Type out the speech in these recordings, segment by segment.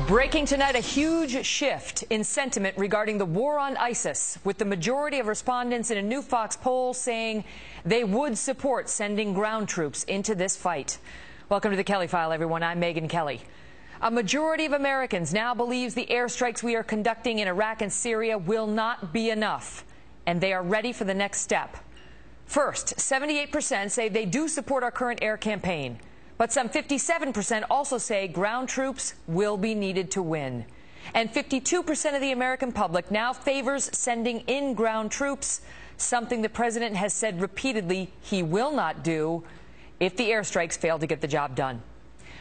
Breaking tonight, a huge shift in sentiment regarding the war on ISIS, with the majority of respondents in a new Fox poll saying they would support sending ground troops into this fight. Welcome to the Kelly File, everyone. I'm Megyn Kelly. A majority of Americans now believes the airstrikes we are conducting in Iraq and Syria will not be enough, and they are ready for the next step. First, 78% say they do support our current air campaign. But some 57% also say ground troops will be needed to win. And 52% of the American public now favors sending in ground troops, something the president has said repeatedly he will not do if the airstrikes fail to get the job done.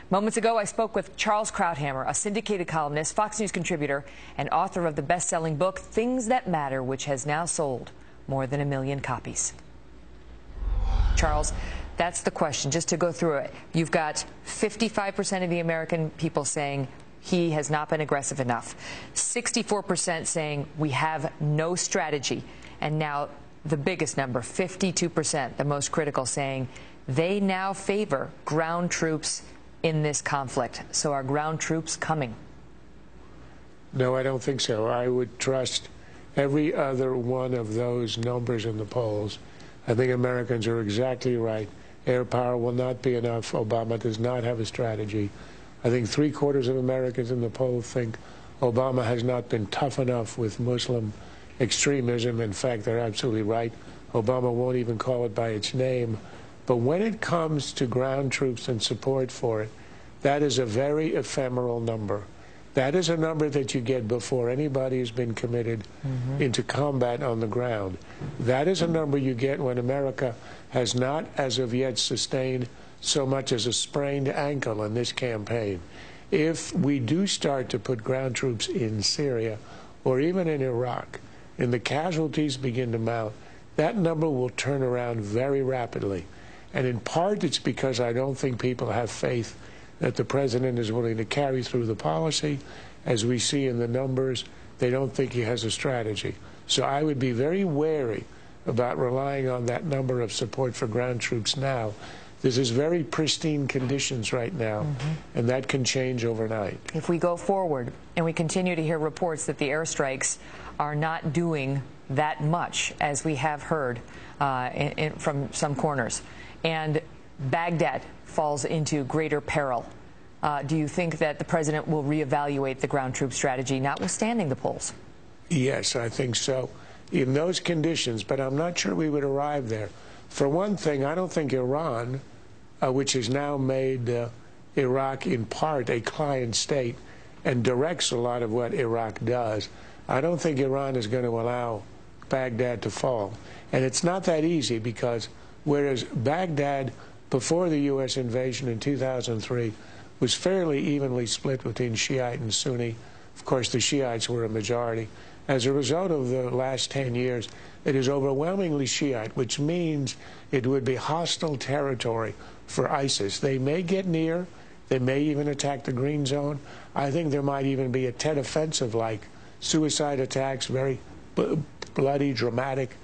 Moments ago, I spoke with Charles Krauthammer, a syndicated columnist, Fox News contributor, and author of the best-selling book, Things That Matter, which has now sold more than 1 million copies. Charles, that's the question. Just to go through it, you've got 55% of the American people saying he has not been aggressive enough, 64% saying we have no strategy, and now the biggest number, 52%, the most critical, saying they now favor ground troops in this conflict. So are ground troops coming? No, I don't think so. I would trust every other one of those numbers in the polls. I think Americans are exactly right. Air power will not be enough. Obama does not have a strategy. I think 3/4 of Americans in the poll think Obama has not been tough enough with Muslim extremism. In fact, they're absolutely right. Obama won't even call it by its name. But when it comes to ground troops and support for it, that is a very ephemeral number. That is a number that you get before anybody has been committed into combat on the ground. That is a number you get when America has not, as of yet, sustained so much as a sprained ankle in this campaign. If we do start to put ground troops in Syria or even in Iraq, and the casualties begin to mount, that number will turn around very rapidly. And in part, it's because I don't think people have faith that the president is willing to carry through the policy. As we see in the numbers, they don't think he has a strategy. So I would be very wary about relying on that number of support for ground troops now. This is very pristine conditions right now, and that can change overnight. If we go forward and we continue to hear reports that the airstrikes are not doing that much, as we have heard from some corners, and Baghdad falls into greater peril, do you think that the president will reevaluate the ground troop strategy, notwithstanding the polls? Yes, I think so. In those conditions, but I'm not sure we would arrive there. For one thing, I don't think Iran, which has now made Iraq in part a client state and directs a lot of what Iraq does, I don't think Iran is going to allow Baghdad to fall. And it's not that easy, because whereas Baghdad, before the U.S. invasion in 2003, was fairly evenly split between Shiite and Sunni. Of course, the Shiites were a majority. As a result of the last 10 years, it is overwhelmingly Shiite, which means it would be hostile territory for ISIS. They may get near. They may even attack the Green Zone. I think there might even be a Tet Offensive-like suicide attacks, very bloody, dramatic,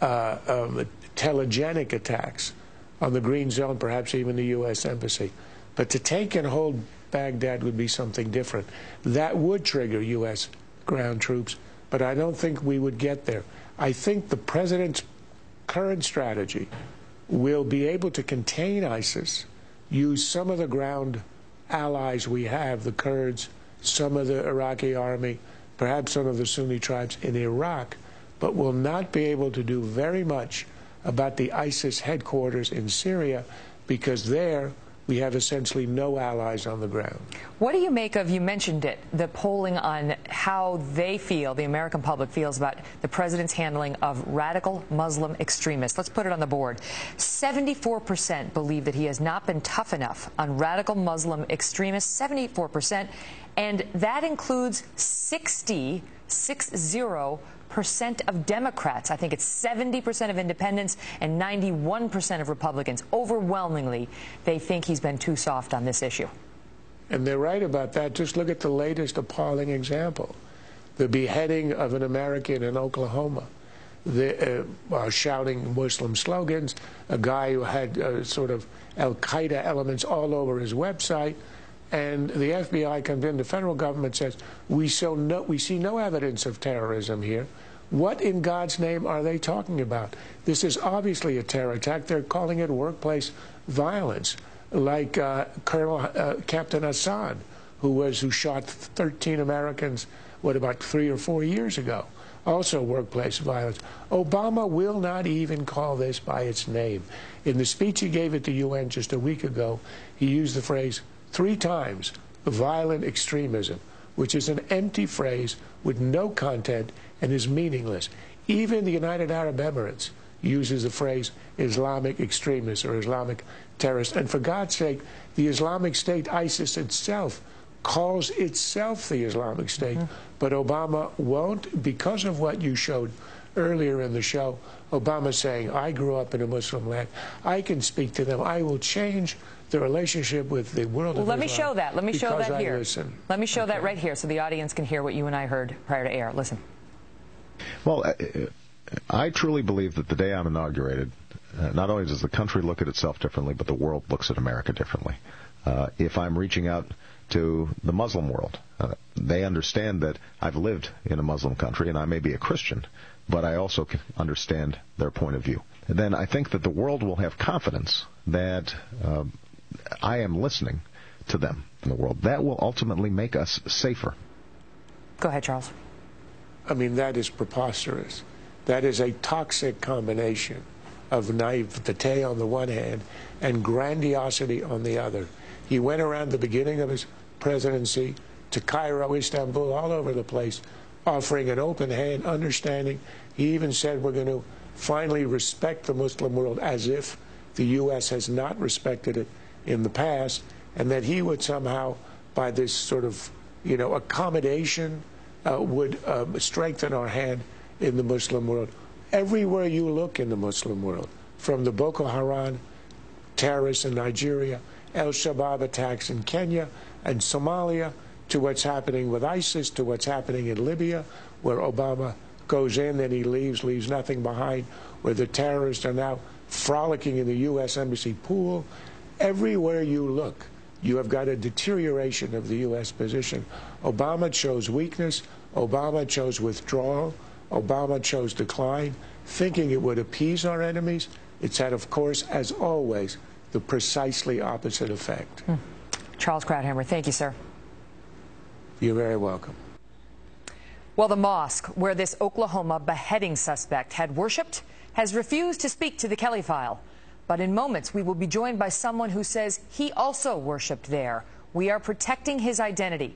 telegenic attacks on the Green Zone, perhaps even the U.S. Embassy. But to take and hold Baghdad would be something different. That would trigger U.S. ground troops, but I don't think we would get there. I think the president's current strategy will be able to contain ISIS, use some of the ground allies we have, the Kurds, some of the Iraqi army, perhaps some of the Sunni tribes in Iraq, but will not be able to do very much about the ISIS headquarters in Syria, because there we have essentially no allies on the ground. What do you make of, you mentioned it, the polling on how they feel, the American public feels about the president's handling of radical Muslim extremists? Let's put it on the board. 74% believe that he has not been tough enough on radical Muslim extremists, 74%, and that includes 60% of Democrats. I think it's 70% of independents and 91% of Republicans. Overwhelmingly, they think he's been too soft on this issue. And they're right about that. Just look at the latest appalling example, the beheading of an American in Oklahoma. Shouting Muslim slogans, a guy who had sort of al-Qaeda elements all over his website, and the FBI comes in, the federal government says, we see no evidence of terrorism here. What in God's name are they talking about? This is obviously a terror attack. They're calling it workplace violence, like Captain Hassan, who shot 13 Americans, about 3 or 4 years ago. Also workplace violence. Obama will not even call this by its name. In the speech he gave at the UN just a week ago, he used the phrase 3 times, violent extremism, which is an empty phrase with no content and is meaningless. Even the United Arab Emirates uses the phrase Islamic extremist or Islamic terrorist. And for God's sake, the Islamic State, ISIS itself, calls itself the Islamic State. But Obama won't, because of what you showed earlier in the show. Obama saying, I grew up in a Muslim land. I can speak to them. I will change the relationship with the world of Islam. Let me show that. Let me show that here. Listen. Let me show that right here so the audience can hear what you and I heard prior to air. Listen. Well, I truly believe that the day I'm inaugurated, not only does the country look at itself differently, but the world looks at America differently. If I'm reaching out to the Muslim world, they understand that I've lived in a Muslim country and I may be a Christian, but I also can understand their point of view. And then I think that the world will have confidence that I am listening to them in the world. That will ultimately make us safer. Go ahead, Charles. I mean, that is preposterous. That is a toxic combination of naivete on the one hand and grandiosity on the other. He went around the beginning of his presidency to Cairo, Istanbul, all over the place, offering an open hand, understanding. He even said we're going to finally respect the Muslim world, as if the U.S. has not respected it in the past, and that he would somehow, by this sort of, accommodation, would strengthen our hand in the Muslim world. Everywhere you look in the Muslim world, from the Boko Haram terrorists in Nigeria, El-Shabaab attacks in Kenya and Somalia, to what's happening with ISIS, to what's happening in Libya, where Obama goes in and he leaves nothing behind, where the terrorists are now frolicking in the U.S. Embassy pool. Everywhere you look, you have got a deterioration of the U.S. position. Obama chose weakness. Obama chose withdrawal. Obama chose decline, thinking it would appease our enemies. It's had, of course, as always, the precisely opposite effect. Charles Krauthammer, thank you, sir. You're very welcome. Well, the mosque where this Oklahoma beheading suspect had worshipped has refused to speak to the Kelly File. But in moments, we will be joined by someone who says he also worshipped there. We are protecting his identity.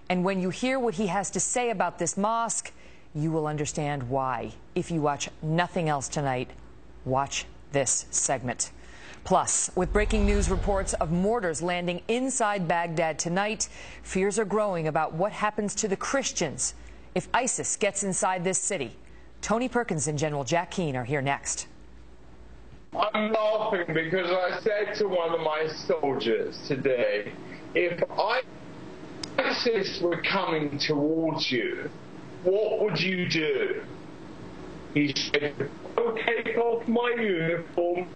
And when you hear what he has to say about this mosque, you will understand why. If you watch nothing else tonight, watch this segment. Plus, with breaking news reports of mortars landing inside Baghdad tonight, fears are growing about what happens to the Christians if ISIS gets inside this city. Tony Perkins and General Jack Keane are here next. I'm laughing because I said to one of my soldiers today, if ISIS were coming towards you, what would you do? He said, I'll take off my uniform